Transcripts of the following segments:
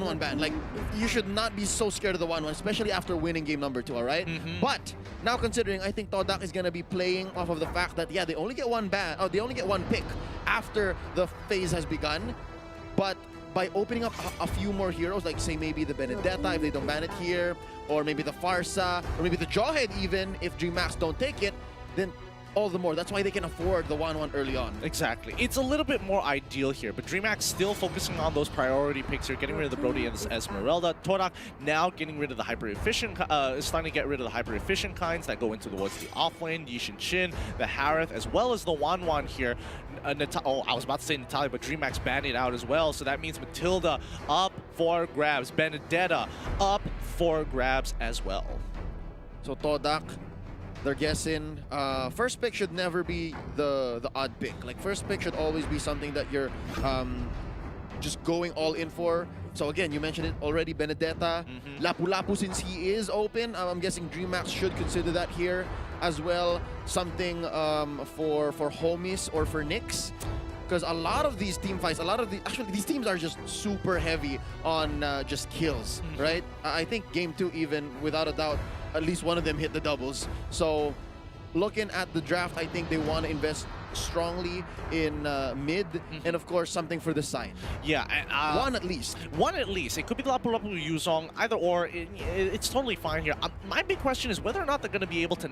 1-1 ban. Like, you should not be so scared of the 1-1, especially after winning game number 2, all right? But now considering, I think Todakk is going to be playing off of the fact that, yeah, they only get one ban, they only get one pick after the phase has begun. But by opening up a few more heroes, like say maybe the Benedetta if they don't ban it here, or maybe the Farsa, or maybe the Jawhead even if DreamHack don't take it, then all the more. That's why they can afford the 1-1 early on. Exactly. It's a little bit more ideal here, but DreamHack still focusing on those priority picks here, getting rid of the Brody and the Esmeralda. Todakk now getting rid of the hyper-efficient, starting to get rid of the hyper-efficient kinds that go into towards the offlane, Yishin Shin, the Hajarr, as well as the Wan here. I was about to say Natalia, but DreamHack's banned it out as well, so that means Matilda up for grabs, Benedetta up for grabs as well. So Todakk, they're guessing first pick should never be the odd pick. Like, first pick should always be something that you're just going all in for. So again, you mentioned it already, Benedetta, Lapu-Lapu, since he is open, I'm guessing DreamHack should consider that here as well. Something for homies or for Nyx. Because a lot of these team fights, actually these teams are just super heavy on just kills, right? I think game 2 even, without a doubt, at least one of them hit the doubles. So looking at the draft, I think they want to invest strongly in mid, and of course something for the side. Yeah, one at least. One at least. It could be Lapu-Lapu Yuzong, either or. It's totally fine here. My big question is whether or not they're going to be able to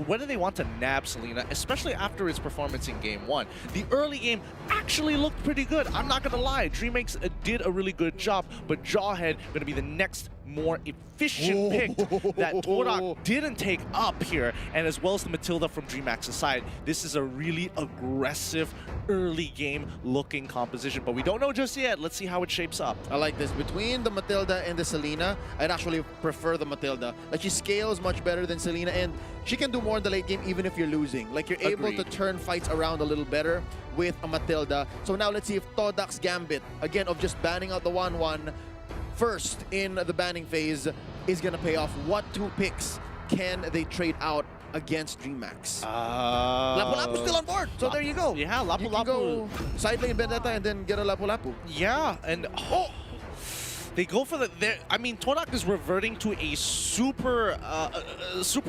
whether they want to nab Selena, especially after his performance in game 1. The early game actually looked pretty good. I'm not going to lie. DreamHack did a really good job, but Jawhead going to be the next more efficient pick that Todakk didn't take up here, and as well as the Matilda from DreamHack's side. This is a really aggressive early game looking composition, but we don't know just yet. Let's see how it shapes up. I like this. Between the Matilda and the Selena, I'd actually prefer the Matilda. Like, she scales much better than Selena, and she can do more in the late game even if you're losing. Like, you're able to turn fights around a little better with a Matilda. So now let's see if Todakk's gambit, again, of just banning out the 1-1 first in the banning phase is gonna pay off. What 2 picks can they trade out against DreamHack? Lapu-Lapu's still on board, so there you go. Yeah, Lapu-Lapu. You can go side lane Benedetta and then get a Lapu-Lapu. Yeah, and they go for the. I mean, Todakk is reverting to a super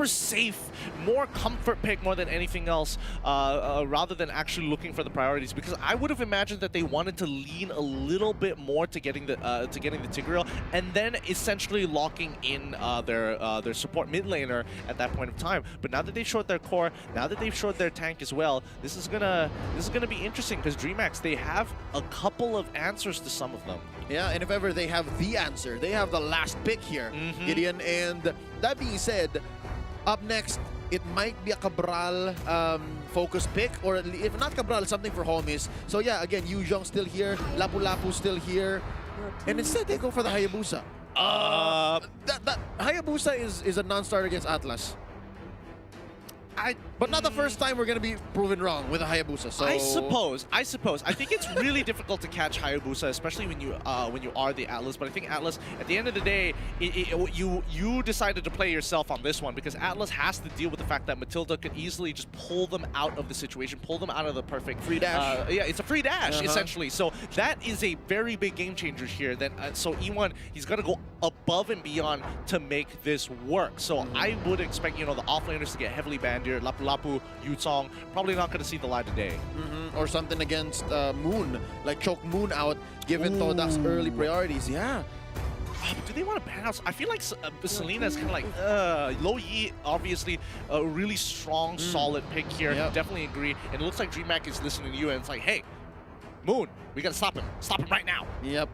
safe, more comfort pick more than anything else, rather than actually looking for the priorities. Because I would have imagined that they wanted to lean a little bit more to getting the Tigreal, and then essentially locking in their support mid laner at that point of time. But now that they've short their core, now that they've short their tank as well, this is gonna be interesting because DreamHack, they have a couple of answers to some of them. Yeah, and if ever they have the answer, they have the last pick here, Gideon. And that being said, up next, it might be a Cabral focus pick, or if not Cabral, something for homies. So yeah, again, Yuzong still here, Lapu-Lapu still here, and instead they go for the Hayabusa. That Hayabusa is a non-starter against Atlas. But not the first time we're going to be proven wrong with a Hayabusa. So I suppose. I think it's really difficult to catch Hayabusa, especially when you are the Atlas. But I think Atlas, at the end of the day, you decided to play yourself on this one because Atlas has to deal with the fact that Matilda could easily just pull them out of the situation, pull them out of the perfect free dash. Yeah, it's a free dash essentially. So that is a very big game changer here. Then so E1, he's got to go above and beyond to make this work. So I would expect the offlaners to get heavily banned here. Lapu-Lapu, Yuzong, probably not going to see the light of day. Or something against Moon, like choke Moon out, given Todakk's early priorities. Yeah. Do they want to ban out? I feel like Selena is kind of like Lo Yi, obviously a really strong, solid pick here. Definitely agree. And it looks like DreamHack is listening to you, and it's like, hey, Moon, we gotta stop him. Stop him right now. Yep.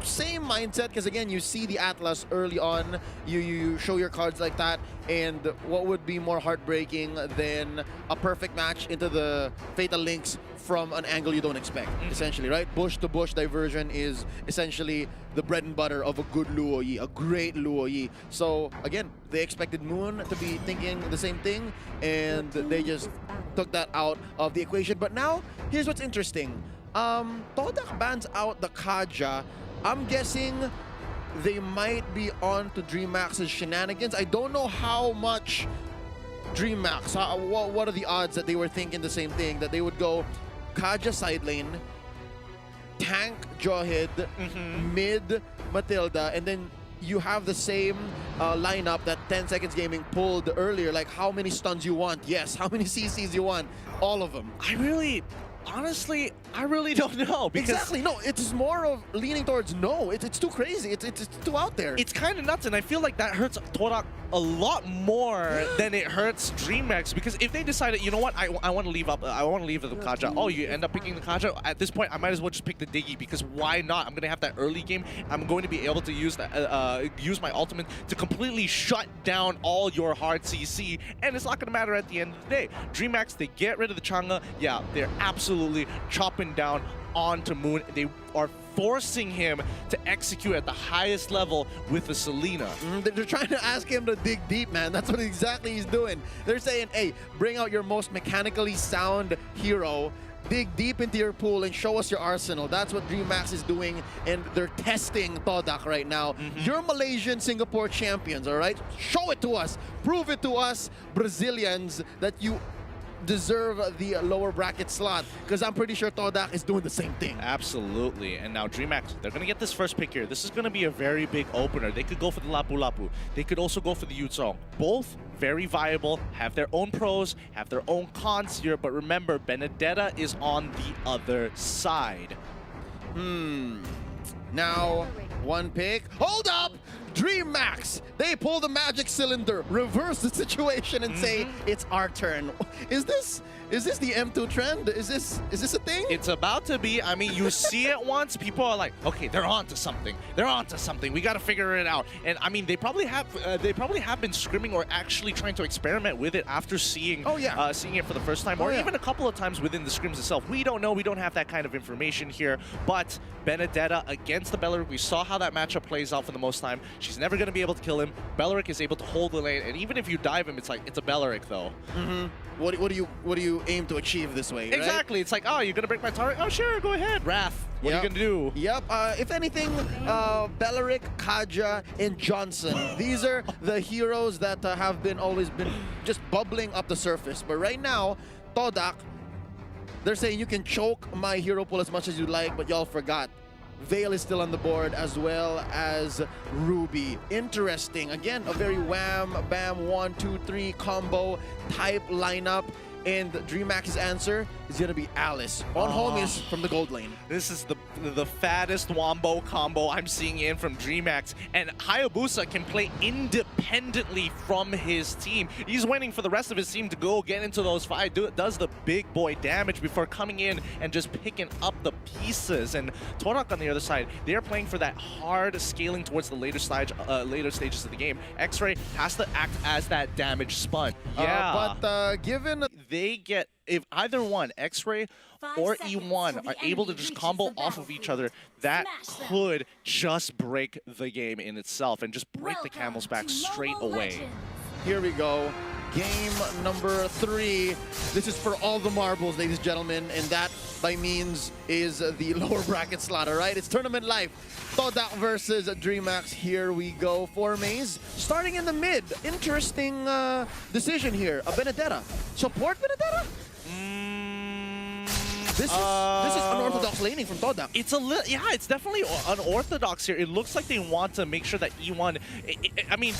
Same mindset, because again, you see the Atlas early on. You show your cards like that, and what would be more heartbreaking than a perfect match into the Fatal Links from an angle you don't expect, essentially, right? Bush to bush diversion is essentially the bread and butter of a good Luo Yi, a great Luo Yi. So again, they expected Moon to be thinking the same thing, and they just took that out of the equation. But now, here's what's interesting. Todakk bans out the Kaja. I'm guessing they might be on to DreamHack's shenanigans. I don't know how much DreamHack, what are the odds that they were thinking the same thing, that they would go Kaja side lane, tank Jawhead, mid Matilda, and then you have the same lineup that 10 Seconds Gaming pulled earlier. Like, how many stuns you want? Yes. How many CCs you want? All of them. Honestly, I really don't know. Because exactly. No, it's more of leaning towards no. It's too crazy. It's too out there. It's kind of nuts, and I feel like that hurts Todakk a lot more than it hurts DreamHack, because if they decided, you know what, I want to leave up, I want to leave the Kaja. Oh, you end up picking the Kaja. At this point, I might as well just pick the Diggy, because why not? I'm gonna have that early game. I'm going to be able to use that, use my ultimate to completely shut down all your hard CC, and it's not gonna matter at the end of the day. DreamHack, they get rid of the Chang'e. Yeah, they're absolutely chopping down onto Moon. They are forcing him to execute at the highest level with the Selena. They're trying to ask him to dig deep, man. That's what exactly he's doing. They're saying, hey, bring out your most mechanically sound hero, dig deep into your pool and show us your arsenal. That's what DreamHack is doing, and they're testing Todakk right now. You're Malaysian Singapore champions, all right? Show it to us. Prove it to us, Brazilians, that you deserve the lower bracket slot, because I'm pretty sure Todakk is doing the same thing. Absolutely. And now DreamHack, they're going to get this first pick here. This is going to be a very big opener. They could go for the Lapu Lapu. They could also go for the Yuzong. Both very viable, have their own pros, have their own cons here, but remember, Benedetta is on the other side. Now, one pick. Hold up! DreamHack, they pull the magic cylinder, reverse the situation, and say it's our turn. Is this the M2 trend? Is this a thing? It's about to be. I mean, you see it once, people are like, okay, they're onto something. They're onto something. We got to figure it out. And I mean, they probably have been scrimming or actually trying to experiment with it after seeing seeing it for the first time, or even a couple of times within the scrims itself. We don't know. We don't have that kind of information here. But Benedetta against the Belleric, we saw how that matchup plays out for the most time. She's never going to be able to kill him. Belleric is able to hold the lane, and even if you dive him, it's like, it's a Belleric though. What do you aim to achieve this way? Exactly. Right? It's like, oh, you're gonna break my turret? Oh, sure, go ahead. Wrath. What are you gonna do? Yep. If anything, Belleric, Kaja, and Johnson. These are the heroes that have always been just bubbling up the surface. But right now, Todakk, they're saying you can choke my hero pool as much as you like, but y'all forgot. Veil is still on the board, as well as Ruby. Interesting. Again, a very wham, bam, 1, 2, 3 combo type lineup. And DreamHack's answer is going to be Alice on homies from the gold lane. This is the fattest wombo combo I'm seeing in from DreamHack. And Hayabusa can play independently from his team. He's waiting for the rest of his team to go get into those fights, does the big boy damage before coming in and just picking up the pieces. And Todakk on the other side, they're playing for that hard scaling towards the later stages of the game. X-Ray has to act as that damage spun. But given they get, if either one, X-Ray or E1, are able to just combo off of each other, that could just break the game in itself and just break the Camel's back straight away. Here we go. Game number 3. This is for all the marbles, ladies and gentlemen, and that by means is the lower bracket slot, all right? It's tournament life. Todakk versus DreamHack. Here we go for Maze. Starting in the mid. Interesting decision here. A Benedetta. Support Benedetta? This is unorthodox laning from Todakk. It's it's definitely unorthodox here. It looks like they want to make sure that E1. I mean,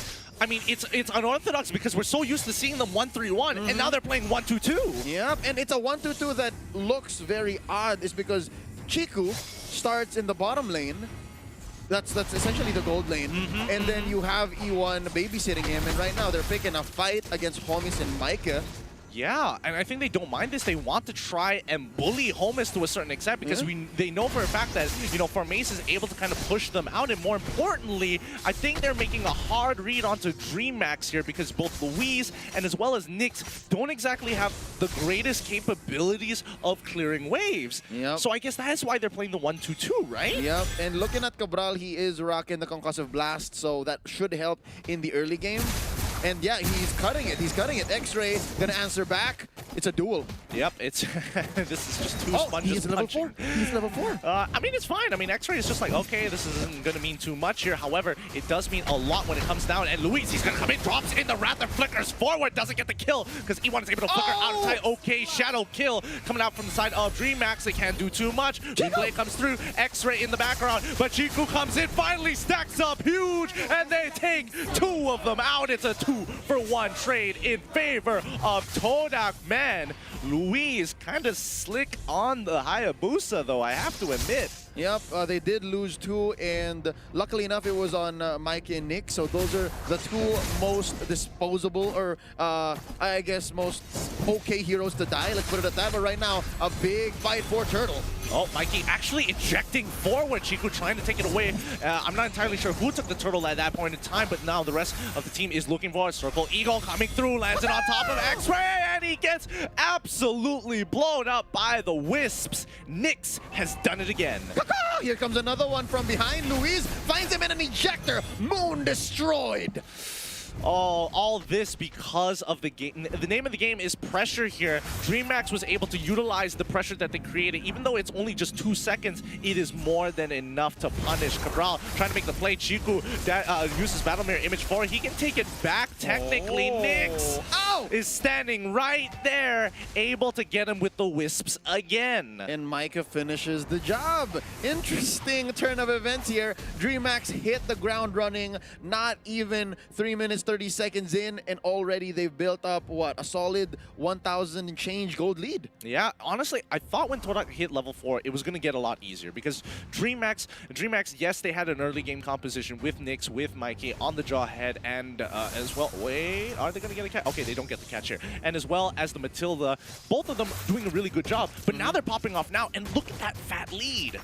it's unorthodox because we're so used to seeing them 1-3-1, and now they're playing 1-2-2. Yep, and it's a 1-2-2 that looks very odd. Is because Chiku starts in the bottom lane. That's essentially the gold lane, and then you have E1 babysitting him. And right now they're picking a fight against Homies and Micah. Yeah, and I think they don't mind this. They want to try and bully Homies to a certain extent because they know for a fact that, you know, Farmace is able to kind of push them out. And more importantly, I think they're making a hard read onto DreamHack here because both Louise and as well as Nyx don't exactly have the greatest capabilities of clearing waves. Yep. So I guess that is why they're playing the 1-2-2, right? Yep, and looking at Cabral, he is rocking the Concussive Blast, so that should help in the early game. And yeah, he's cutting it. He's cutting it. X-Ray gonna answer back. It's a duel. Yep, it's this is just two sponges he's level punching. 4. He's level 4. I mean, it's fine. I mean, X-Ray is just like, okay, this isn't going to mean too much here. However, it does mean a lot when it comes down. And Luis, he's going to come in, drops in the Wrath and flickers forward, doesn't get the kill because E1 is able to flicker out of sight. Okay, shadow kill coming out from the side of DreamHack. They can't do too much. Replay comes through, X-Ray in the background, but Chiku comes in, finally stacks up huge, and they take 2 of them out. It's a 2-for-1 trade in favor of Todakk. Man, Luis kind of slick on the Hayabusa, though, I have to admit. Yep, they did lose 2, and luckily enough, it was on Mike and Nick. So those are the 2 most disposable, or I guess most okay heroes to die. Let's put it at that. But right now, a big fight for Turtle. Oh, Mikey actually ejecting forward. Chiku trying to take it away. I'm not entirely sure who took the turtle at that point in time, but now the rest of the team is looking for a Circle Eagle coming through, lands it on top of X-Ray, and he gets absolutely blown up by the Wisps. Nyx has done it again. Here comes another one from behind. Luis finds him in an ejector. Moon destroyed. Oh, all this because of the game. The name of the game is pressure here. DreamHack was able to utilize the pressure that they created. Even though it's only just 2 seconds, it is more than enough to punish. Cabral trying to make the play. Chiku that uses Battle Mirror Image 4. He can take it back technically. Nyx is standing right there, able to get him with the Wisps again. And Micah finishes the job. Interesting turn of events here. DreamHack hit the ground running, not even 3 minutes 30 seconds in, and already they've built up, what, a solid 1,000 and change gold lead. Yeah, honestly, I thought when Todakk hit level 4, it was going to get a lot easier because DreamHack, yes, they had an early game composition with Nyx, with Mikey on the jaw head, and as well, wait, are they going to get a catch? Okay, they don't get the catch here. And as well as the Matilda, both of them doing a really good job, but now they're popping off now, and look at that fat lead.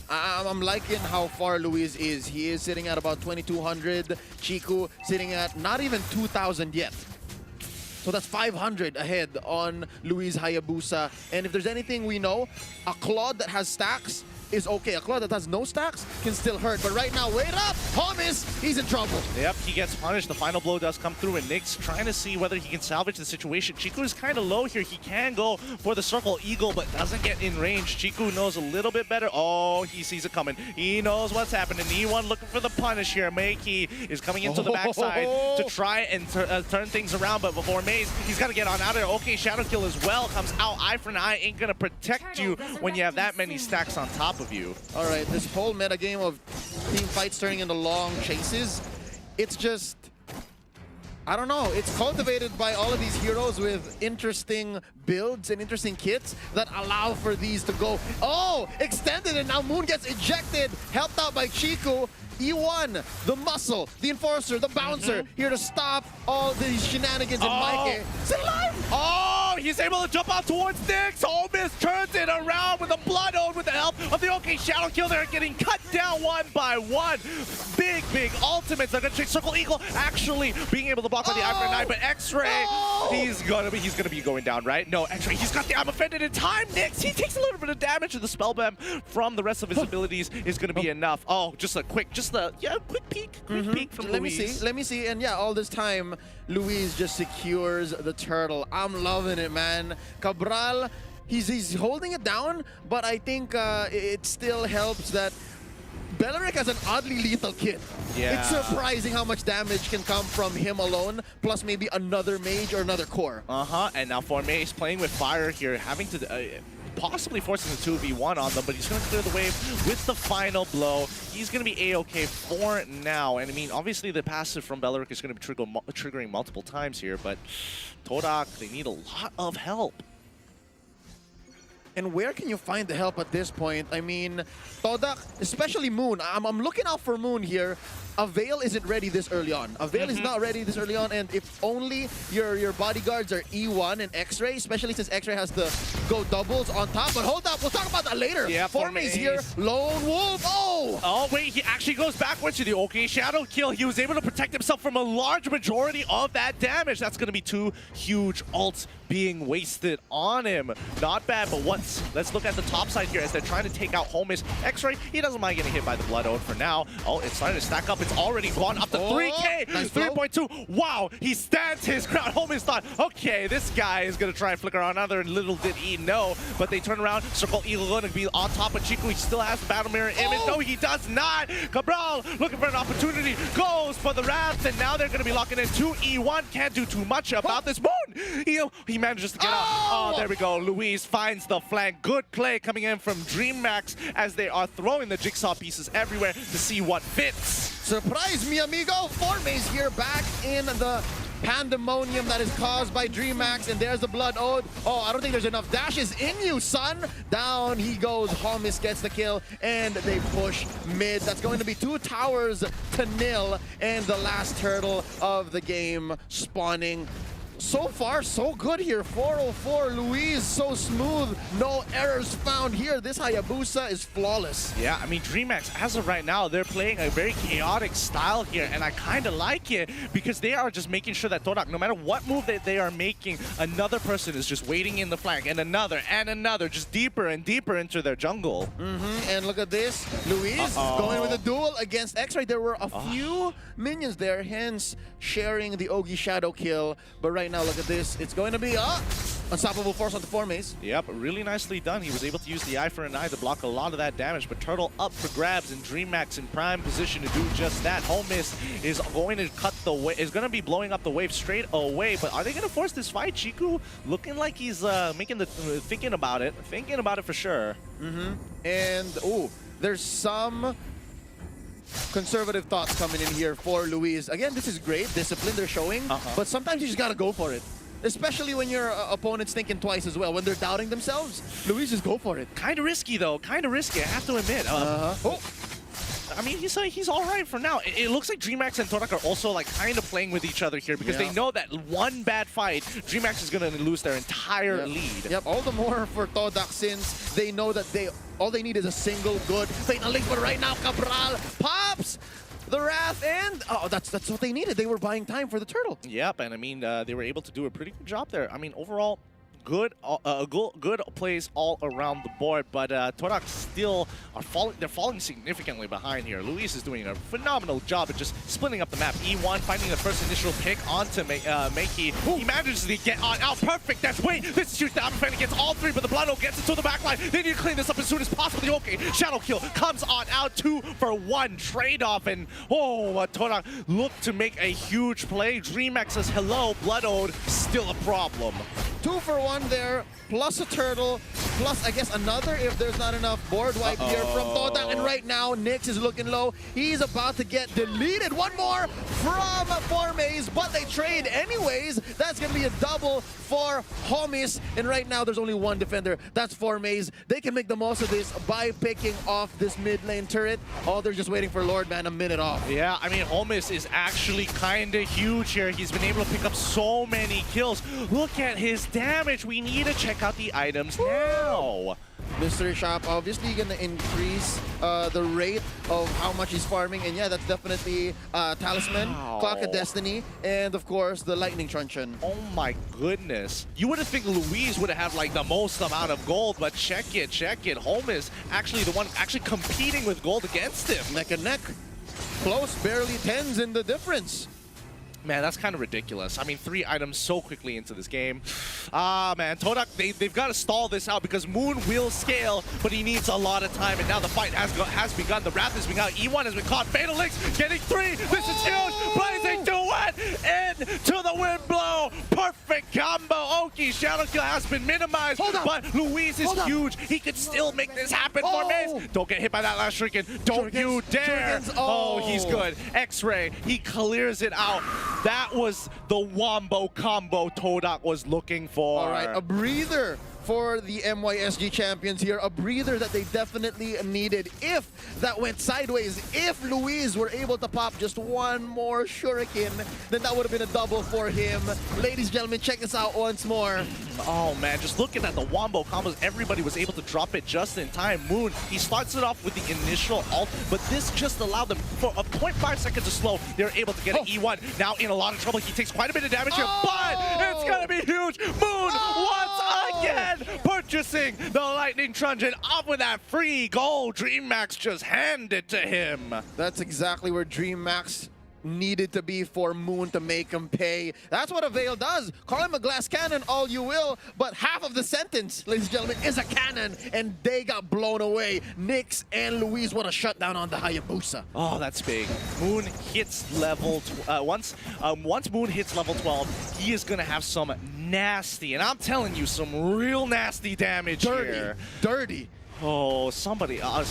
I'm liking how far Luis is. He is sitting at about 2,200. Chiku sitting at not even 2,000 yet. So that's 500 ahead on Luis Hayabusa. And if there's anything we know, a Claude that has stacks is okay. A Claude that has no stacks can still hurt. But right now, wait up! Homies, he's in trouble. Yep, he gets punished. The final blow does come through, and Nyx trying to see whether he can salvage the situation. Chiku is kind of low here. He can go for the Circle Eagle, but doesn't get in range. Chiku knows a little bit better. Oh, he sees it coming. He knows what's happening. E1 looking for the punish here. Meiki is coming into the backside to try and turn things around, but before Maze, he's got to get on out of there. Okay, Shadow Kill as well comes out. Eye for an eye ain't going to protect you when you have that many stacks on top of you. All right, this whole meta game of team fights turning into long chases, it's just, I don't know, it's cultivated by all of these heroes with interesting builds and interesting kits that allow for these to go, extended, and now Moon gets ejected, helped out by Chiku. E1, the muscle, the enforcer, the bouncer, here to stop all these shenanigans in Mikey. Still alive! Oh, he's able to jump out towards Nyx. Miss turns it around with a Blood Ode with the help of the OK Shadow Kill. They're getting cut down one by one. Big ultimates. They're going to take Circle Eagle, actually being able to block by the Eye for an Eye, but X-Ray, he's gonna be going down, right? No, X-Ray, he's got the I'm offended in time. Nyx, he takes a little bit of damage, and the Spellbam from the rest of his abilities is going to be enough. Oh, just a quick peek from Luis. Let me see. And yeah, all this time, Luis just secures the turtle. I'm loving it, man. Cabral, he's holding it down, but I think it still helps that Belleric has an oddly lethal kit. Yeah. It's surprising how much damage can come from him alone, plus maybe another mage or another core. And now Formé playing with fire here, having to possibly forcing the 2v1 on them, but he's going to clear the wave with the final blow. He's going to be A-okay for now. And I mean, obviously the passive from Belleric is going to be triggering multiple times here, but Todakk, they need a lot of help. And where can you find the help at this point? I mean, Todakk, especially Moon. I'm looking out for Moon here. Avail isn't ready this early on. Avail is not ready this early on, and if only your bodyguards are E1 and X-Ray, especially since X-Ray has to go doubles on top. But hold up, we'll talk about that later. Yeah, Forme's here, Lone Wolf. Oh, wait, he actually goes backwards to the OK Shadow Kill. He was able to protect himself from a large majority of that damage. That's going to be 2 huge ults being wasted on him. Not bad, but let's look at the top side here as they're trying to take out Homus. X-Ray, he doesn't mind getting hit by the Blood Ode for now. Oh, it's starting to stack up. It's already gone up to 3K. Nice 3.2. Wow, he stands his ground. Homus thought, okay, this guy is going to try and flicker on another. Little did he know, but they turn around. Circle Eagle going to be on top of Chico. He still has the Battle Mirror image. No, he does not. Cabral looking for an opportunity. Goes for the Wrath, and now they're going to be locking in 2E1. Can't do too much about this. Moon! He manages to get out. Oh, there we go. Luis finds the flank. Good play coming in from DreamMax as they are throwing the jigsaw pieces everywhere to see what fits. Surprise me, amigo! Formays here back in the pandemonium that is caused by DreamMax, and there's the Blood Ode. Oh, I don't think there's enough dashes in you, son. Down he goes. Homus gets the kill, and they push mid. That's going to be 2 towers to 0, and the last turtle of the game spawning. So far, so good here. 404, Luis, so smooth. No errors found here. This Hayabusa is flawless. Yeah, I mean, DreamMax, as of right now, they're playing a very chaotic style here, and I kind of like it because they are just making sure that Todakk, no matter what move that they are making, another person is just waiting in the flank, and another, just deeper and deeper into their jungle. And look at this. Luis going with a duel against X-Ray. There were a few minions there, hence sharing the Ogi Shadow kill. But right now, look at this. It's going to be unstoppable force on the Formays. Yep, really nicely done. He was able to use the Eye for an Eye to block a lot of that damage, but Turtle up for grabs, and DreamMax in prime position to do just that. Homus is going to cut the wave, is going to be blowing up the wave straight away, but are they going to force this fight? Chiku looking like he's thinking about it for sure. And there's some conservative thoughts coming in here for Luis. Again, this is great discipline they're showing, but sometimes you just gotta go for it. Especially when your opponent's thinking twice as well. When they're doubting themselves, Luis, just go for it. Kind of risky though, kind of risky, I have to admit. I mean, he's all right for now. It looks like DreamMax and Todakk are also like kind of playing with each other here because they know that one bad fight, DreamMax is going to lose their entire lead. Yep, all the more for Todakk since they know that all they need is a single good Fatal Link. But right now, Cabral pops the Wrath, and that's what they needed. They were buying time for the turtle. Yep, and I mean, they were able to do a pretty good job there. I mean, overall, good plays all around the board, but Todakk still are falling significantly behind here. Luis is doing a phenomenal job at just splitting up the map. E1 finding the first initial pick onto Meiki. He manages to get out perfect. That's this shoots the Alpha Fan against all 3, but the Blood Ode gets into the backline. They need to clean this up as soon as possible. Okay, Shadow Kill comes on out, 2 for 1 trade-off, and Todakk look to make a huge play. DreamMax says hello, Blood Ode still a problem. 2 for 1 there, plus a turtle, plus I guess another if there's not enough board wipe here from Todakk. And right now, Nyx is looking low. He's about to get deleted. One more from Formays, but they trade anyways. That's going to be a double for Homus. And right now, there's only one defender. That's Formays. They can make the most of this by picking off this mid lane turret. Oh, they're just waiting for Lordman a minute off. Yeah, I mean, Homus is actually kind of huge here. He's been able to pick up so many kills. Look at his damage. We need to check out the items now. Mystery Shop obviously gonna increase the rate of how much he's farming, and yeah, that's definitely Talisman, Clock of Destiny, and of course the Lightning Truncheon. Oh my goodness. You would have think Luis would have like the most amount of gold, but check it. Homus actually the one actually competing with gold against him. Neck and neck. Close, barely 10s in the difference. Man, that's kind of ridiculous. I mean, 3 items so quickly into this game. Man, Todakk, they've got to stall this out because Moon will scale, but he needs a lot of time, and now the fight has begun. The Wrath has begun. E1 has been caught. Fatal Links getting 3. This is huge. Blazing duet into the wind blow. Perfect combo. Oki Shadow Kill has been minimized, but Luis is huge. He could still make this happen for Maze. Don't get hit by that last Shuriken. Don't you dare. Oh, he's good. X-Ray, he clears it out. That was the wombo combo Todakk was looking for. All right, a breather for the MYSG champions here. A breather that they definitely needed. If that went sideways, if Luis were able to pop just one more Shuriken, then that would have been a double for him. Ladies and gentlemen, check this out once more. Oh man, just looking at the wombo combos, everybody was able to drop it just in time. Moon, he starts it off with the initial ult, but this just allowed them for a 0.5 seconds to slow. They're able to get an E1. Now in a lot of trouble, he takes quite a bit of damage here, but it's gonna be huge. Moon once again purchasing the Lightning Truncheon up with that free gold. DreamHack just handed to him. That's exactly where DreamHack needed to be for Moon to make him pay. That's what a Veil does. Call him a glass cannon all you will, but half of the sentence, ladies and gentlemen, is a cannon, and they got blown away. Nyx and Louise, what a shutdown on the Hayabusa. Oh, that's big. Moon hits level, once Moon hits level 12, he is gonna have some nasty, and I'm telling you, some real nasty damage here. Dirty. Oh, somebody. I'm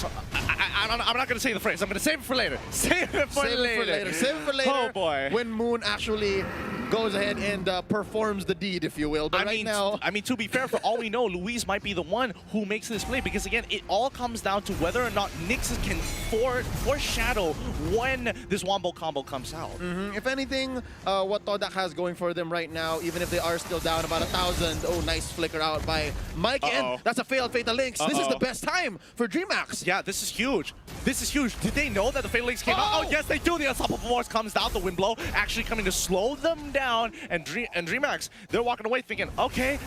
not going to say the phrase. I'm going to save it for later. Save it for later. Save it for later. Oh, boy. When Moon actually goes ahead and performs the deed, if you will. But I mean, to be fair, for all we know, Louise might be the one who makes this play, because again, it all comes down to whether or not Nyx can foreshadow when this wombo combo comes out. If anything, what Todakk has going for them right now, even if they are still down about 1,000, oh, nice flicker out by Mike, and that's a failed Fatal Links. This is the best time for DreamHack. Yeah, this is huge. This is huge. Did they know that the Fatal Links came out? Oh, yes, they do. The Unstoppable Force comes down. The wind blow actually coming to slow them down. And DreamHack, they're walking away thinking, okay,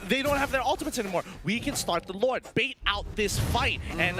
they don't have their ultimates anymore. We can start the Lord, bait out this fight. And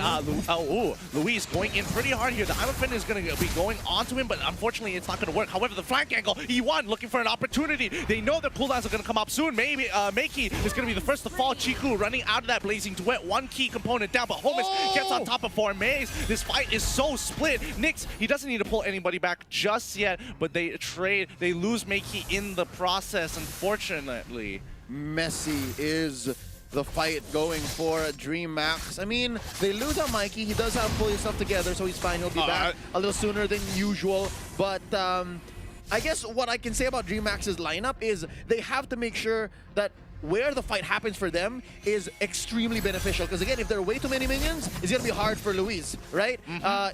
Louise going in pretty hard here. The Island Fin is going to be going onto him, but unfortunately, it's not going to work. However, the flank angle, E1 looking for an opportunity. They know their cooldowns are going to come up soon. Maybe Meiki is going to be the first to fall. Chiku running out of that Blazing Duet. One key component down, but Homus gets on top of Formaze. This fight is so split. Nyx, he doesn't need to pull anybody back just yet, but they trade. They lose Meiki in the process, unfortunately. Messy is the fight going for DreamHack. I mean, they lose on Mikey. He does have to pull himself together, so he's fine. He'll be back a little sooner than usual. But I guess what I can say about DreamHack's lineup is they have to make sure that where the fight happens for them is extremely beneficial. Because again, if there are way too many minions, it's going to be hard for Louise, right?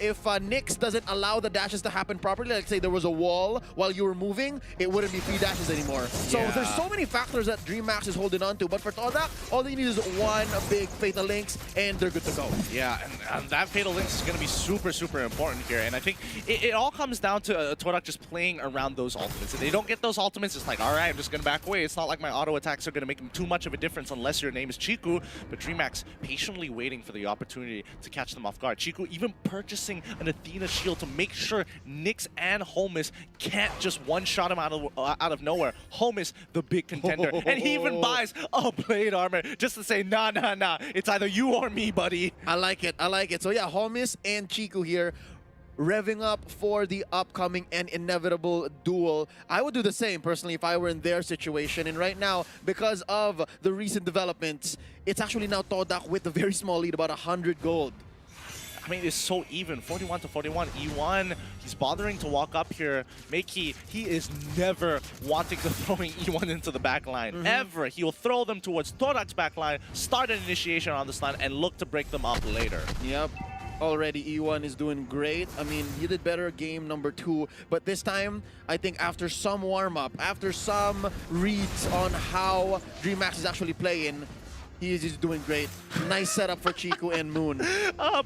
If Nyx doesn't allow the dashes to happen properly, like say there was a wall while you were moving, it wouldn't be free dashes anymore. So there's so many factors that DreamHack is holding on to. But for Todakk, all they need is one big Fatal Links, and they're good to go. Yeah, and that Fatal Links is going to be super, super important here. And I think it all comes down to Todakk just playing around those ultimates. If they don't get those ultimates, it's like, all right, I'm just going to back away. It's not like my auto attacks are going to make too much of a difference unless your name is Chiku, but DreamHack patiently waiting for the opportunity to catch them off guard. Chiku even purchasing an Athena shield to make sure Nyx and Homus can't just one-shot him out of nowhere. Homus, the big contender, and he even buys a blade armor just to say, nah, it's either you or me, buddy. I like it. So yeah, Homus and Chiku here, revving up for the upcoming and inevitable duel. I would do the same personally if I were in their situation. And right now, because of the recent developments, it's actually now Todakk with a very small lead, about 100 gold. I mean, it's so even, 41 to 41. E1, he's bothering to walk up here. Meiki, he is never wanting to throwing E1 into the back line, ever. He will throw them towards Todakk's back line, start an initiation on this line, and look to break them up later. Yep. Already E1 is doing great. I mean, he did better game number 2, but this time, I think after some warm-up, after some reads on how DreamHack is actually playing, he is just doing great. Nice setup for Chiku and Moon.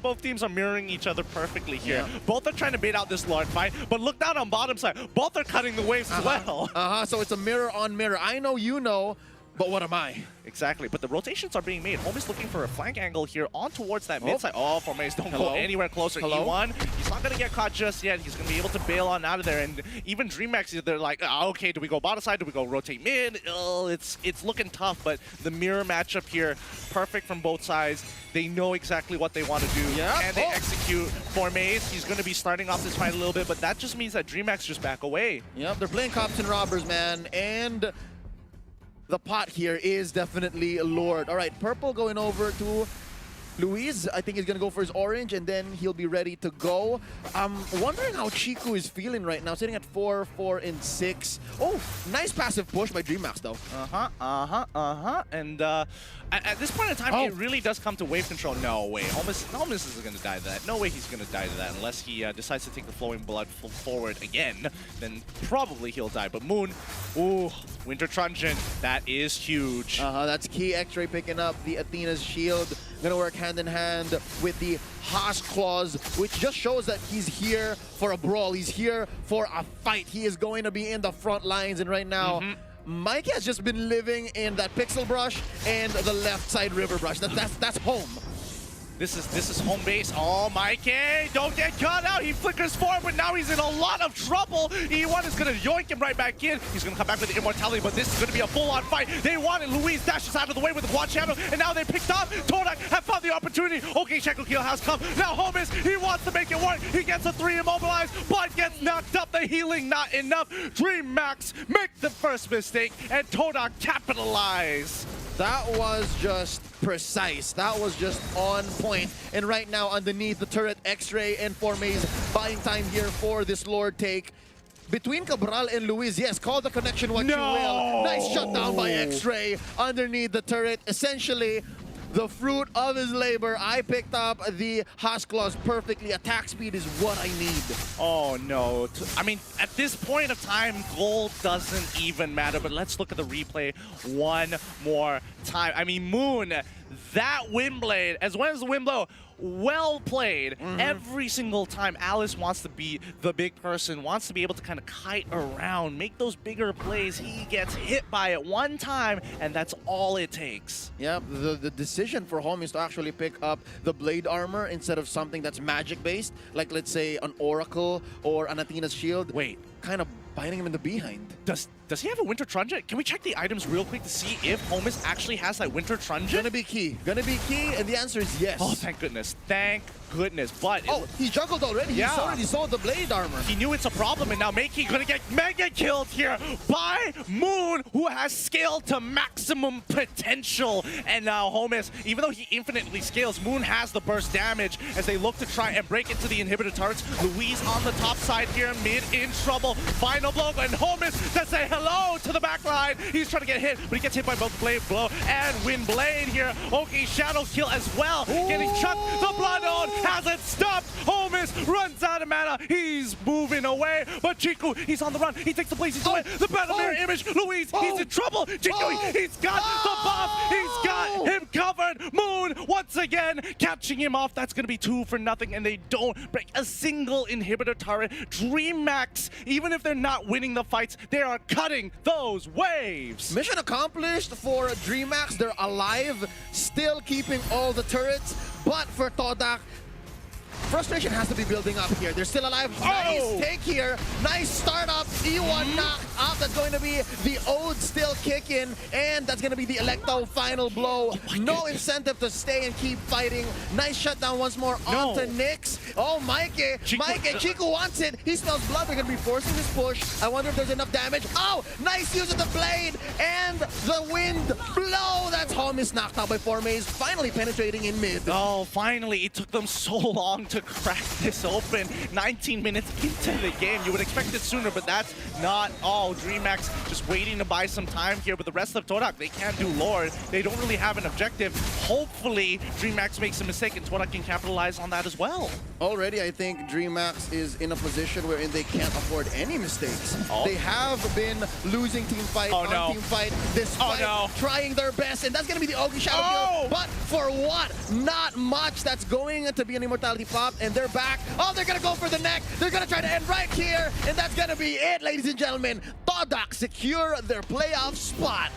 Both teams are mirroring each other perfectly here. Both are trying to bait out this Lord fight, but look down on bottom side. Both are cutting the waves as well. So it's a mirror on mirror. I know you know, but what am I? Exactly, but the rotations are being made. Home is looking for a flank angle here on towards that mid side. Oh, Formaze, don't go anywhere closer. E1, he's not going to get caught just yet. He's going to be able to bail on out of there. And even DreamHack, they're like, okay, do we go bottom side? Do we go rotate mid? It's looking tough, but the mirror matchup here, perfect from both sides. They know exactly what they want to do, and they execute. Formaze, he's going to be starting off this fight a little bit, but that just means that DreamHack just back away. Yep, they're playing cops and robbers, man, and the pot here is definitely Lord. All right, Purple going over to Luis, I think he's gonna go for his orange, and then he'll be ready to go. I'm wondering how Chiku is feeling right now, sitting at 4, 4, and 6. Oh, nice passive push by DreamHack though. And at this point in time, it really does come to wave control. No way, Holmes isn't gonna die to that. No way he's gonna die to that unless he decides to take the flowing blood forward again. Then probably he'll die. But Moon, ooh, Winter Truncheon, that is huge. That's key. X-Ray picking up the Athena's shield. Gonna work hand in hand with the Haas Claws, which just shows that he's here for a brawl. He's here for a fight. He is going to be in the front lines, and right now, Mike has just been living in that pixel brush and the left side river brush. That's home. This is home base. Oh, Mikey, don't get caught out. He flickers forward, but now he's in a lot of trouble. E1 is going to yoink him right back in. He's going to come back with the immortality, but this is going to be a full-on fight. They wanted Luis dashes out of the way with the quad shadow, and now they picked up. Todakk have found the opportunity. Okay, Shackle Kill has come. Now Holmes, he wants to make it work. He gets a 3 immobilized, but gets knocked up. The healing not enough. DreamHack make the first mistake, and Todakk capitalize. That was just precise. That was just on point. And right now, underneath the turret, X-Ray and Formaze buying time here for this Lord take. Between Cabral and Luis, yes, call the connection what you will. Nice shutdown by X-Ray underneath the turret. Essentially, the fruit of his labor. I picked up the Haas Claws perfectly. Attack speed is what I need. Oh, no. I mean, at this point of time, gold doesn't even matter. But let's look at the replay one more time. I mean, Moon, that Windblade, as well as the Windblow, well played. Every single time Alice wants to be the big person, wants to be able to kind of kite around, make those bigger plays. He gets hit by it one time, and that's all it takes. Yeah, the decision for home is to actually pick up the blade armor instead of something that's magic based, like let's say an Oracle or an Athena's shield. Wait, kind of biting him in the behind. Does he have a Winter Truncheon? Can we check the items real quick to see if Holmes actually has that Winter Truncheon? Gonna be key, and the answer is yes. Oh, thank goodness. Thank goodness. But he juggled already. Yeah. He's already sold the blade armor. He knew it's a problem, and now Makey gonna get mega killed here by Moon, who has scaled to maximum potential. And now Holmes, even though he infinitely scales, Moon has the burst damage as they look to try and break into the inhibitor turrets. Luis on the top side here, mid in trouble. Final blow, and Holmes to say hello to the back line. He's trying to get hit, but he gets hit by both Blade Blow and Windblade here. Okay, Shadow Kill as well. Getting chucked. The Bloodhound hasn't stopped. Holmes runs out of mana. He's moving away, but Chiku, he's on the run. He takes the Blazing away. The Battle Mirror image. Luis, he's in trouble. Chiku, he's got the buff. He's got him covered. Moon, once again, catching him off. That's going to be 2 for nothing, and they don't break a single inhibitor turret. DreamHack, even if they're not winning the fights, they are cutting those waves. Mission accomplished for DreamHack. They're alive, still keeping all the turrets. But for Todakk, frustration has to be building up here. They're still alive. Nice take here. Nice startup. E1 knocked out. That's going to be the Ode still kicking. And that's going to be the Electo final blow. No incentive to stay and keep fighting. Nice shutdown once more onto Nyx. Oh, Mikey. Chiku wants it. He smells blood. They're going to be forcing this push. I wonder if there's enough damage. Oh, nice use of the blade. And the wind blow. That's Holmes knocked out by Formaze. Finally penetrating in mid. Oh, finally. It took them so long to crack this open. 19 minutes into the game. You would expect it sooner, but that's not all. DreamHack just waiting to buy some time here, but the rest of Todakk, they can't do Lord. They don't really have an objective. Hopefully, DreamHack makes a mistake and Todakk can capitalize on that as well. Already, I think DreamHack is in a position wherein they can't afford any mistakes. They have been losing team fight on team fight, despite trying their best, and that's going to be the Ogi Shadow Kill. But for what? Not much. That's going to be an immortality pop, and they're back. Oh, they're going to go for the neck. They're going to try to end right here, and that's going to be it, ladies and gentlemen. Todakk secure their playoff spot.